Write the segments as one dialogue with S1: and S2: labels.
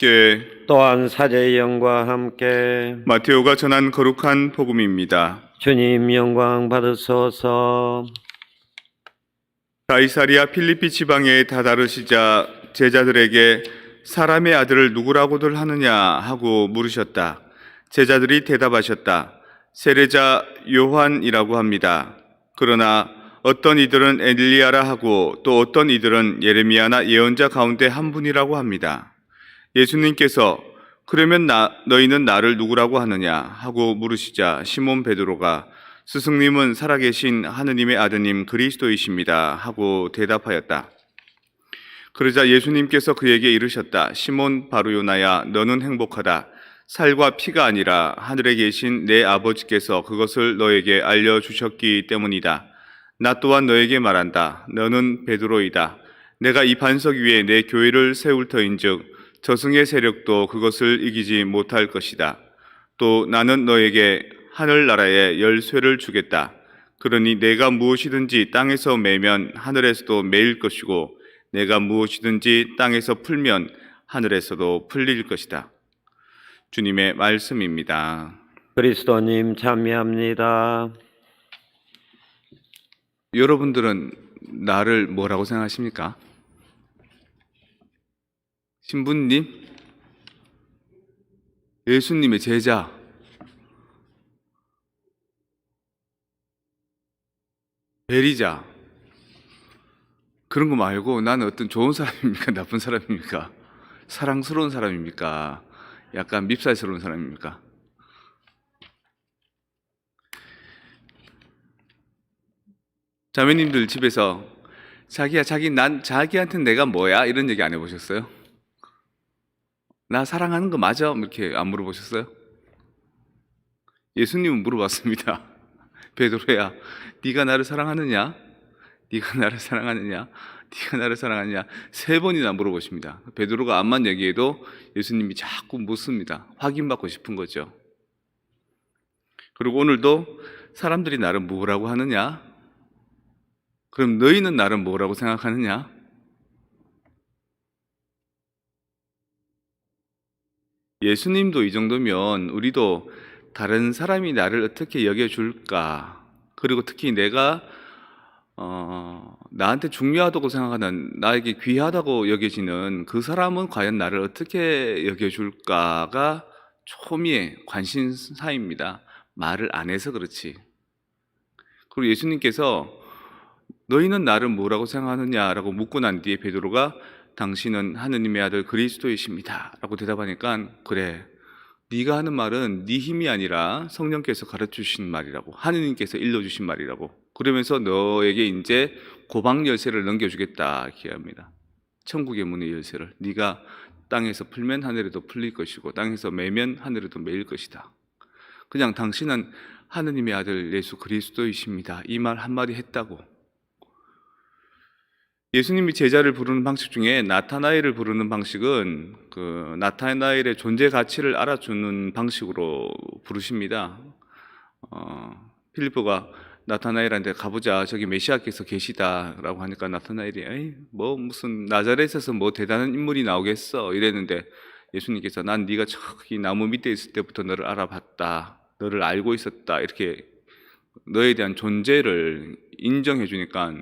S1: 교회
S2: 또한 사제의 영과 함께
S1: 마테오가 전한 거룩한 복음입니다.
S2: 주님 영광 받으소서.
S1: 가이사리아 필리피 지방에 다다르시자 제자들에게 사람의 아들을 누구라고들 하느냐 하고 물으셨다. 제자들이 대답하셨다. 세례자 요한이라고 합니다. 그러나 어떤 이들은 엘리야라 하고 또 어떤 이들은 예레미야나 예언자 가운데 한 분이라고 합니다. 예수님께서 그러면 너희는 나를 누구라고 하느냐 하고 물으시자 시몬 베드로가 스승님은 살아계신 하느님의 아드님 그리스도이십니다 하고 대답하였다. 그러자 예수님께서 그에게 이르셨다. 시몬 바르요나야, 너는 행복하다. 살과 피가 아니라 하늘에 계신 내 아버지께서 그것을 너에게 알려주셨기 때문이다. 나 또한 너에게 말한다. 너는 베드로이다. 내가 이 반석 위에 내 교회를 세울 터인즉 저승의 세력도 그것을 이기지 못할 것이다. 또 나는 너에게 하늘나라의 열쇠를 주겠다. 그러니 내가 무엇이든지 땅에서 매면 하늘에서도 매일 것이고 내가 무엇이든지 땅에서 풀면 하늘에서도 풀릴 것이다. 주님의 말씀입니다.
S2: 그리스도님 참여합니다.
S1: 여러분들은 나를 뭐라고 생각하십니까? 신부님? 예수님의 제자? 대리자? 그런 거 말고 나는 어떤 좋은 사람입니까? 나쁜 사람입니까? 사랑스러운 사람입니까? 약간 밉살스러운 사람입니까? 자매님들 집에서 자기한테 내가 뭐야? 이런 얘기 안 해보셨어요? 나 사랑하는 거 맞아? 이렇게 안 물어보셨어요? 예수님은 물어봤습니다. 베드로야, 네가 나를 사랑하느냐? 네가 나를 사랑하느냐? 네가 나를 사랑하느냐? 3번이나 물어보십니다. 베드로가 암만 얘기해도 예수님이 자꾸 묻습니다. 확인받고 싶은 거죠. 그리고 오늘도 사람들이 나를 뭐라고 하느냐? 그럼 너희는 나를 뭐라고 생각하느냐? 예수님도 이 정도면 우리도 다른 사람이 나를 어떻게 여겨줄까? 그리고 특히 내가 나한테 중요하다고 생각하는, 나에게 귀하다고 여겨지는 그 사람은 과연 나를 어떻게 여겨줄까가 초미의 관심사입니다. 말을 안 해서 그렇지. 그리고 예수님께서 너희는 나를 뭐라고 생각하느냐라고 묻고 난 뒤에 베드로가 당신은 하느님의 아들 그리스도이십니다 라고 대답하니까, 그래, 네가 하는 말은 네 힘이 아니라 성령께서 가르쳐주신 말이라고, 하느님께서 일러주신 말이라고, 그러면서 너에게 이제 고방 열쇠를 넘겨주겠다 이렇게 합니다. 천국의 문의 열쇠를. 네가 땅에서 풀면 하늘에도 풀릴 것이고 땅에서 매면 하늘에도 매일 것이다. 그냥 당신은 하느님의 아들 예수 그리스도이십니다, 이 말 한마디 했다고. 예수님이 제자를 부르는 방식 중에 나타나엘을 부르는 방식은 그 나타나엘의 존재 가치를 알아주는 방식으로 부르십니다. 필리포가 나타나엘한테 가보자, 저기 메시아께서 계시다라고 하니까 나타나엘이 에이, 뭐 무슨 나자렛에서 뭐 대단한 인물이 나오겠어 이랬는데, 예수님께서 난 네가 저기 나무 밑에 있을 때부터 너를 알아봤다, 너를 알고 있었다, 이렇게 너에 대한 존재를 인정해 주니까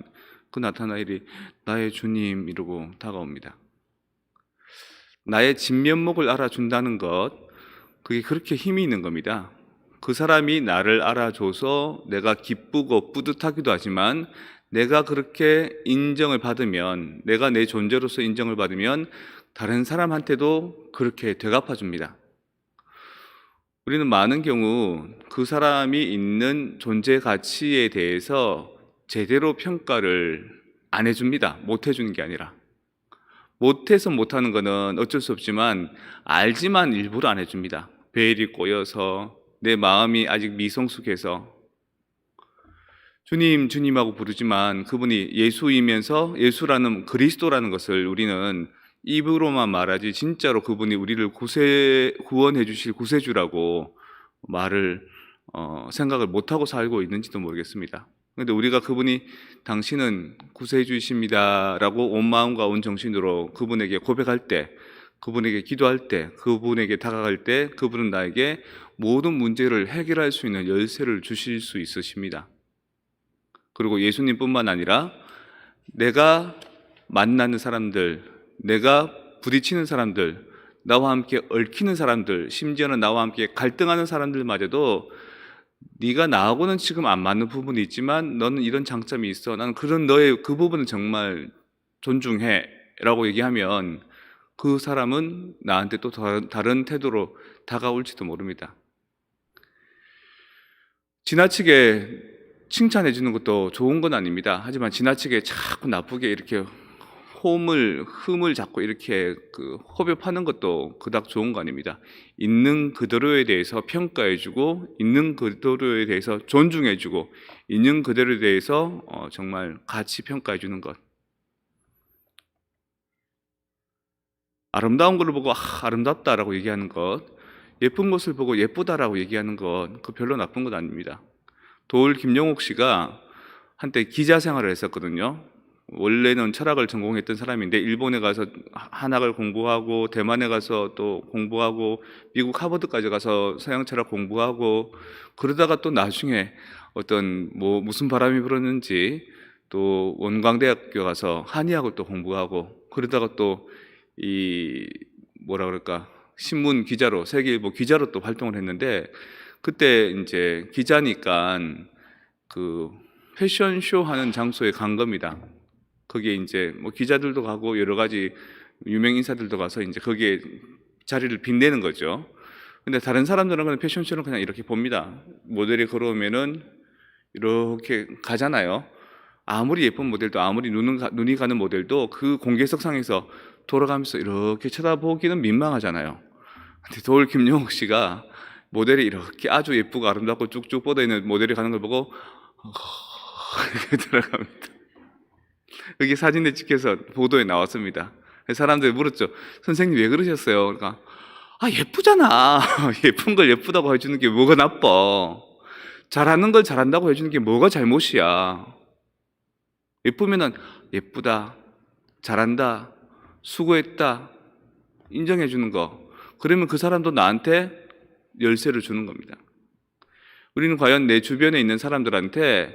S1: 그 나타나엘이 나의 주님 이러고 다가옵니다. 나의 진면목을 알아준다는 것, 그게 그렇게 힘이 있는 겁니다. 그 사람이 나를 알아줘서 내가 기쁘고 뿌듯하기도 하지만, 내가 그렇게 인정을 받으면, 내가 내 존재로서 인정을 받으면 다른 사람한테도 그렇게 되갚아줍니다. 우리는 많은 경우 그 사람이 있는 존재 가치에 대해서 제대로 평가를 안 해줍니다. 못 해주는 게 아니라. 못해서 못하는 거는 어쩔 수 없지만 알지만 일부러 안 해줍니다. 베일이 꼬여서, 내 마음이 아직 미성숙해서. 주님, 주님하고 부르지만 그분이 예수이면서 예수라는, 그리스도라는 것을 우리는 입으로만 말하지 진짜로 그분이 우리를 구원해 주실 구세주라고 말을 생각을 못하고 살고 있는지도 모르겠습니다. 그런데 우리가 그분이 당신은 구세주이십니다 라고 온 마음과 온 정신으로 그분에게 고백할 때, 그분에게 기도할 때, 그분에게 다가갈 때 그분은 나에게 모든 문제를 해결할 수 있는 열쇠를 주실 수 있으십니다. 그리고 예수님뿐만 아니라 내가 만나는 사람들, 내가 부딪히는 사람들, 나와 함께 얽히는 사람들, 심지어는 나와 함께 갈등하는 사람들마저도 네가 나하고는 지금 안 맞는 부분이 있지만 너는 이런 장점이 있어. 나는 그런 너의 그 부분은 정말 존중해. 라고 얘기하면 그 사람은 나한테 또 다른 태도로 다가올지도 모릅니다. 지나치게 칭찬해 주는 것도 좋은 건 아닙니다. 하지만 지나치게 자꾸 나쁘게 이렇게 흠을 잡고 이렇게 허벼파는 것도 그닥 좋은 거 아닙니다. 있는 그대로에 대해서 평가해주고, 있는 그대로에 대해서 존중해주고, 있는 그대로에 대해서 정말 같이 평가해주는 것. 아름다운 걸 보고 아름답다라고 얘기하는 것, 예쁜 것을 보고 예쁘다라고 얘기하는 것, 그 별로 나쁜 건 아닙니다. 도올 김영옥 씨가 한때 기자 생활을 했었거든요. 원래는 철학을 전공했던 사람인데 일본에 가서 한학을 공부하고 대만에 가서 또 공부하고 미국 하버드까지 가서 서양 철학 공부하고 그러다가 또 나중에 어떤 무슨 바람이 불었는지 또 원광대학교 가서 한의학을 또 공부하고 그러다가 또 이 뭐라 그럴까 신문 기자로 세계일보 기자로 또 활동을 했는데 그때 이제 기자니까 그 패션쇼 하는 장소에 간 겁니다. 거기에 이제 기자들도 가고 여러 가지 유명 인사들도 가서 이제 거기에 자리를 빛내는 거죠. 근데 다른 사람들은 그냥 패션쇼는 그냥 이렇게 봅니다. 모델이 걸어오면은 이렇게 가잖아요. 아무리 예쁜 모델도 아무리 눈이 가는 모델도 그 공개석 상에서 돌아가면서 이렇게 쳐다보기는 민망하잖아요. 근데 도올 김용옥 씨가 모델이 이렇게 아주 예쁘고 아름답고 쭉쭉 뻗어있는 모델이 가는 걸 보고 이렇게 들어갑니다. 그게 사진에 찍혀서 보도에 나왔습니다. 사람들이 물었죠. 선생님 왜 그러셨어요? 그러니까 예쁘잖아. 예쁜 걸 예쁘다고 해주는 게 뭐가 나빠. 잘하는 걸 잘한다고 해주는 게 뭐가 잘못이야. 예쁘면은 예쁘다, 잘한다, 수고했다 인정해 주는 거. 그러면 그 사람도 나한테 열쇠를 주는 겁니다. 우리는 과연 내 주변에 있는 사람들한테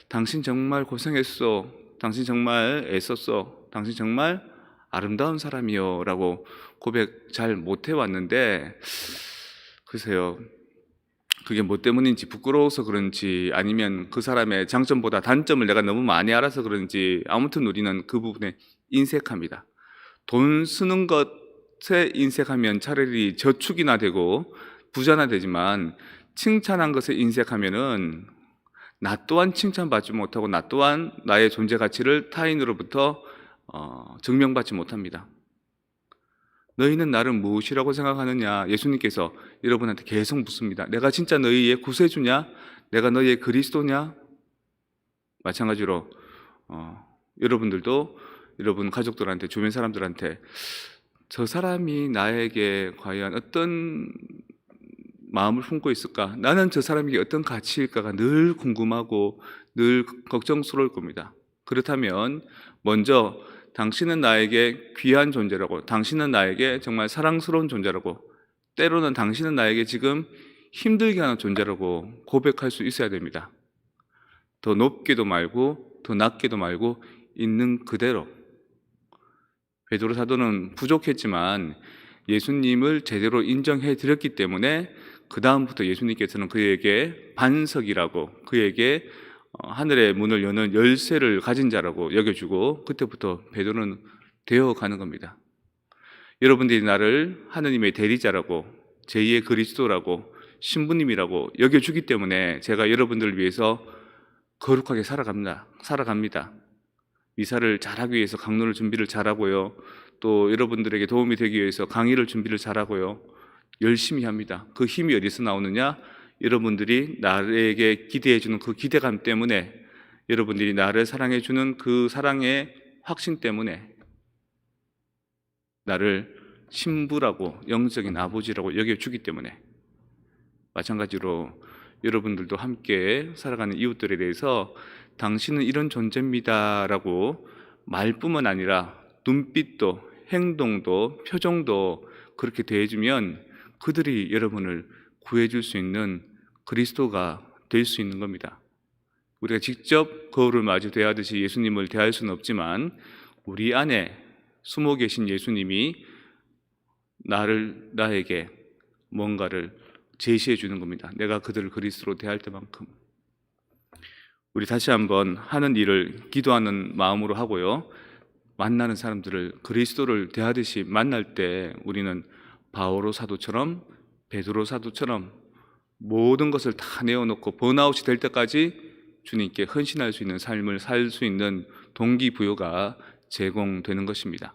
S1: 당신 정말 고생했어, 당신 정말 애썼어, 당신 정말 아름다운 사람이요 라고 고백 잘 못해왔는데 글쎄요, 그게 뭐 때문인지 부끄러워서 그런지 아니면 그 사람의 장점보다 단점을 내가 너무 많이 알아서 그런지 아무튼 우리는 그 부분에 인색합니다. 돈 쓰는 것에 인색하면 차라리 저축이나 되고 부자나 되지만 칭찬한 것에 인색하면은 나 또한 칭찬받지 못하고 나 또한 나의 존재 가치를 타인으로부터 증명받지 못합니다. 너희는 나를 무엇이라고 생각하느냐? 예수님께서 여러분한테 계속 묻습니다. 내가 진짜 너희의 구세주냐? 내가 너희의 그리스도냐? 마찬가지로 여러분들도 여러분 가족들한테 주변 사람들한테 저 사람이 나에게 과연 어떤 마음을 품고 있을까? 나는 저 사람에게 어떤 가치일까가 늘 궁금하고 늘 걱정스러울 겁니다. 그렇다면 먼저 당신은 나에게 귀한 존재라고, 당신은 나에게 정말 사랑스러운 존재라고, 때로는 당신은 나에게 지금 힘들게 하는 존재라고 고백할 수 있어야 됩니다. 더 높게도 말고 더 낮게도 말고 있는 그대로. 베드로 사도는 부족했지만 예수님을 제대로 인정해 드렸기 때문에 그 다음부터 예수님께서는 그에게 반석이라고, 그에게 하늘의 문을 여는 열쇠를 가진 자라고 여겨주고 그때부터 베드로는 되어가는 겁니다. 여러분들이 나를 하느님의 대리자라고, 제2의 그리스도라고, 신부님이라고 여겨주기 때문에 제가 여러분들을 위해서 거룩하게 살아갑니다. 미사를 잘하기 위해서 강론을 준비를 잘하고요. 또 여러분들에게 도움이 되기 위해서 강의를 준비를 잘하고요. 열심히 합니다. 그 힘이 어디서 나오느냐? 여러분들이 나에게 기대해주는 그 기대감 때문에, 여러분들이 나를 사랑해주는 그 사랑의 확신 때문에 나를 신부라고, 영적인 아버지라고 여겨주기 때문에, 마찬가지로 여러분들도 함께 살아가는 이웃들에 대해서 당신은 이런 존재입니다 라고 말뿐만 아니라 눈빛도 행동도 표정도 그렇게 대해주면 그들이 여러분을 구해줄 수 있는 그리스도가 될 수 있는 겁니다. 우리가 직접 거울을 마주 대하듯이 예수님을 대할 수는 없지만 우리 안에 숨어 계신 예수님이 나에게 뭔가를 제시해 주는 겁니다. 내가 그들을 그리스도로 대할 때만큼. 우리 다시 한번 하는 일을 기도하는 마음으로 하고요. 만나는 사람들을 그리스도를 대하듯이 만날 때 우리는 바오로 사도처럼 베드로 사도처럼 모든 것을 다 내어놓고 번아웃이 될 때까지 주님께 헌신할 수 있는 삶을 살 수 있는 동기부여가 제공되는 것입니다.